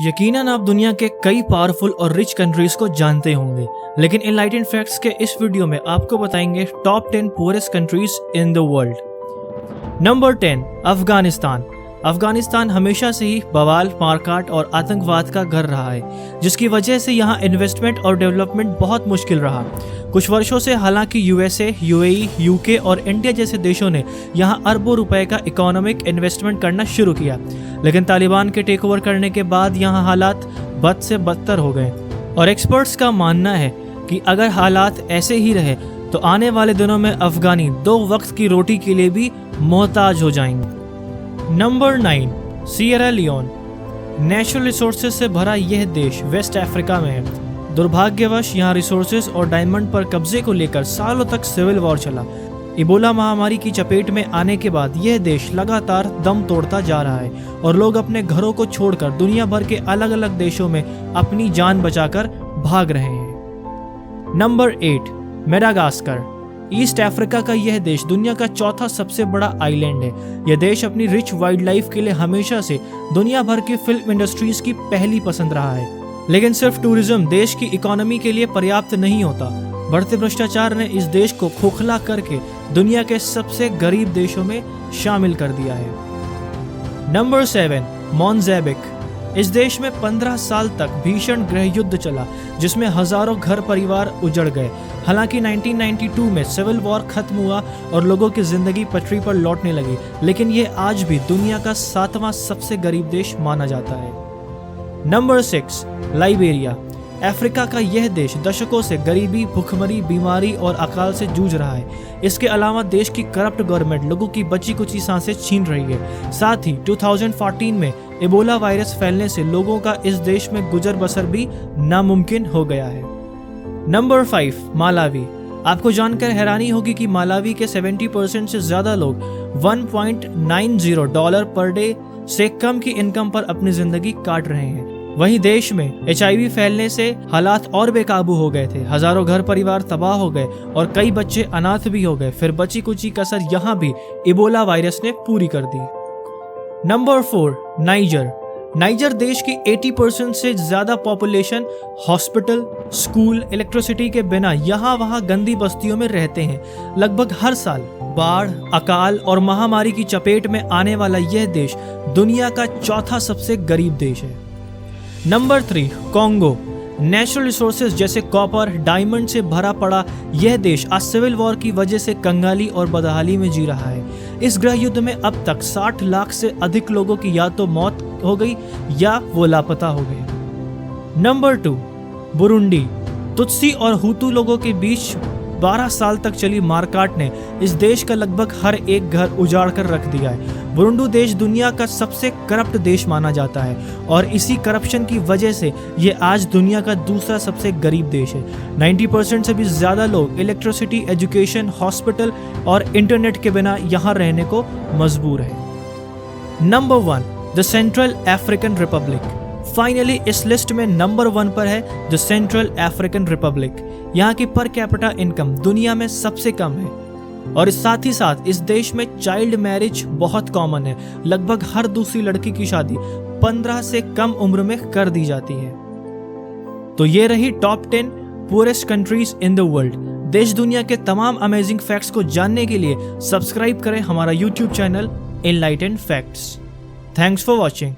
यकीनन आप दुनिया के कई पावरफुल और रिच कंट्रीज को जानते होंगे, लेकिन एनलाइटेंड फैक्ट्स के इस वीडियो में आपको बताएंगे top 10 poorest countries in the world. Number 10, Afghanistan. Afghanistan हमेशा से ही बवाल, मारकाट और आतंकवाद का घर रहा है, जिसकी वजह से यहाँ इन्वेस्टमेंट और डेवलपमेंट बहुत मुश्किल रहा। कुछ वर्षों से हालांकि यूएसए, यूएई, यूके और इंडिया जैसे देशों ने यहाँ अरबों रुपए का इकोनॉमिक इन्वेस्टमेंट करना शुरू किया, लेकिन तालिबान के टेक ओवर करने के बाद यहाँ हालात बद से बदतर हो गए और एक्सपर्ट्स का मानना है कि अगर हालात ऐसे ही रहे तो आने वाले दिनों में अफगानी 2 वक्त की रोटी के लिए भी मोहताज हो जाएंगे। Number 9, Sierra Leone. Natural resources से भरा यह देश वेस्ट अफ्रीका में है। दुर्भाग्यवश यहाँ रिसोर्सेज और डायमंड पर कब्जे को लेकर सालों तक सिविल वॉर चला। इबोला महामारी की चपेट में आने के बाद यह देश लगातार दम तोड़ता जा रहा है और लोग अपने घरों को छोड़कर दुनिया भर के अलग अलग देशों में अपनी जान बचाकर भाग रहे हैं। Number 8, Madagascar. ईस्ट अफ्रीका का यह देश दुनिया का चौथा सबसे बड़ा आइलैंड है। यह देश अपनी रिच वाइल्ड लाइफ के लिए हमेशा से दुनिया भर की फिल्म इंडस्ट्रीज की पहली पसंद रहा है, लेकिन सिर्फ टूरिज्म देश की इकोनॉमी के लिए पर्याप्त नहीं होता। बढ़ते भ्रष्टाचार ने इस देश को खोखला करके दुनिया के सबसे गरीब देशों में शामिल कर दिया है। Number 7, Mozambique. इस देश में 15 साल तक भीषण गृह युद्ध चला, जिसमें हजारों घर परिवार उजड़ गए। हालांकि 1992 में सिविल वॉर खत्म हुआ और लोगों की जिंदगी पटरी पर लौटने लगी, लेकिन यह आज भी दुनिया का 7वां सबसे गरीब देश माना जाता है। Number 6, Liberia. अफ्रीका का यह देश दशकों से गरीबी, भुखमरी, बीमारी और अकाल से जूझ रहा है। इसके अलावा देश की करप्ट गवर्नमेंट लोगों की बची कुची सांसें छीन रही है। साथ ही 2014 में इबोला वायरस फैलने से लोगों का इस देश में गुजर बसर भी नामुमकिन हो गया है। Number 5, Malawi. आपको जानकर हैरानी होगी कि मालावी के 70% से ज्यादा लोग $1.90 पर डे से कम की इनकम पर अपनी जिंदगी काट रहे हैं। वहीं देश में HIV फैलने से हालात और बेकाबू हो गए थे। हजारों घर परिवार तबाह हो गए और कई बच्चे अनाथ भी हो गए। फिर बची कुची कसर यहाँ भी इबोला वायरस ने पूरी कर दी। Number 4, niger. नाइजर देश की 80% से ज्यादा पॉपुलेशन हॉस्पिटल, स्कूल, इलेक्ट्रिसिटी के बिना यहाँ वहाँ गंदी बस्तियों में रहते हैं। लगभग हर साल बाढ़, अकाल और महामारी की चपेट में आने वाला यह देश दुनिया का चौथा सबसे गरीब देश है। Number 3, Congo. नेचुरल रिसोर्सेज जैसे कॉपर, डायमंड से भरा पड़ा यह देश आज सिविल वॉर की वजह से कंगाली और बदहाली में जी रहा है। इस गृह युद्ध में अब तक 60 लाख से अधिक लोगों की या तो मौत हो गई या वो लापता हो गए। Number 2, Burundi. तुत्सी और हुतू लोगों के बीच 12 साल तक चली मारकाट ने इस देश का लगभग हर एक घर उजाड़ कर रख दिया है। बुरुंडी देश दुनिया का सबसे करप्ट देश माना जाता है और इसी करप्शन की वजह से ये आज दुनिया का दूसरा सबसे गरीब देश है। 90% से भी ज्यादा लोग इलेक्ट्रिसिटी, एजुकेशन, हॉस्पिटल और इंटरनेट के बिना यहाँ रहने को मजबूर है। Number 1, the central African Republic. Finally इस लिस्ट में नंबर 1 पर है द सेंट्रल अफ्रीकन रिपब्लिक। यहाँ की पर कैपिटा इनकम दुनिया में सबसे कम है और साथ ही साथ इस देश में चाइल्ड मैरिज बहुत कॉमन है। लगभग हर दूसरी लड़की की शादी 15 से कम उम्र में कर दी जाती है। तो ये रही top 10 poorest countries in the world. देश दुनिया के तमाम अमेजिंग फैक्ट्स को जानने के लिए सब्सक्राइब करें हमारा YouTube channel enlightened facts. Thanks for watching.